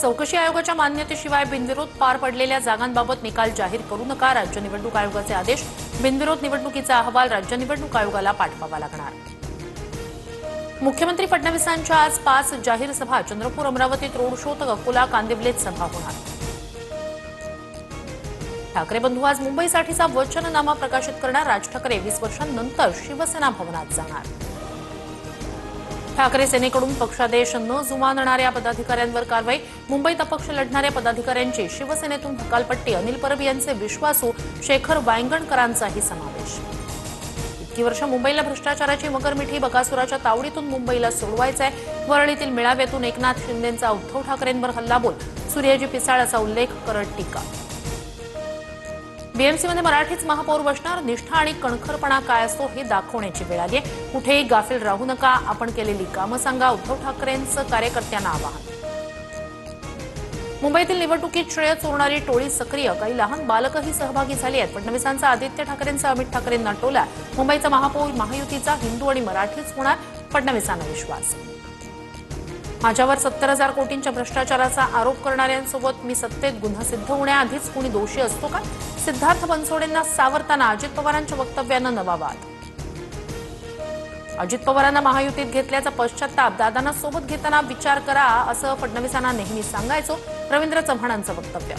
चौकशी आयोगाच्या मान्यतेशिवाय बिनविरोध पार पडलेल्या जागांबाबत निकाल जाहीर करू नका. राज्य निवडणूक आयोगाचे आदेश. बिनविरोध निवडणुकीचा अहवाल राज्य निवडणूक आयोगाला पाठवावा लागणार. मुख्यमंत्री फडणवीसांच्या आज 5 जाहीर सभा. चंद्रपूर, अमरावतीत रोड शो तर अकोला, कांदिवलीत सभा होणार. ठाकरे बंधू आज मुंबईसाठीचा वचननामा प्रकाशित करणार. राज ठाकरे 20 वर्षांनंतर शिवसेना भवनात जाणार. ठाकरे सेनेकडून पक्षादेश न जुमानणाऱ्या पदाधिकाऱ्यांवर कारवाई. मुंबईत अपक्ष लढणाऱ्या पदाधिकाऱ्यांची शिवसेनेतून हकालपट्टी. अनिल परब यांचे विश्वासू शेखर वायंगणकरांचाही समावेश. इतकी वर्ष मुंबईला भ्रष्टाचाराची मगरमिठी. बकासुराच्या तावडीतून मुंबईला सोडवायचंय. वरळीतील मेळाव्यातून एकनाथ शिंदेंचा उद्धव ठाकरेंवर हल्लाबोल. सूर्याजी पिसाळाचा उल्लेख करत टीका. बीएमसीमध्ये मराठीच महापौर बसणार. निष्ठा आणि कणखरपणा काय असतो हे दाखवण्याची वेळ आली आहे. कुठेही गाफील राहू नका. आपण केलेली कामं सांगा. उद्धव ठाकरेंचं कार्यकर्त्यांना आवाहन. मुंबईतील निवडणुकीत श्रेय चोरणारी टोळी सक्रिय. काही लहान बालकही सहभागी झाली आहेत. फडणवीसांचा आदित्य ठाकरेंचा अमित ठाकरेंना टोला. मुंबईचा महापौर महायुतीचा हिंदू आणि मराठीच होणार. फडणवीसांना विश्वास. माझ्यावर 70,000 कोटींच्या भ्रष्टाचाराचा आरोप करणाऱ्यांसोबत मी सत्तेत गुन्हा सिद्ध होण्याआधीच कोणी दोषी असतो का? सिद्धार्थ बनसोडेंना सावरताना अजित पवारांच्या वक्तव्यानं नवा वाद. अजित पवारांना महायुतीत घेतल्याचा पश्चाताप. दादांना सोबत घेताना विचार करा असं फडणवीसांना नेहमी सांगायचो. रवींद्र चव्हाणांचं वक्तव्य.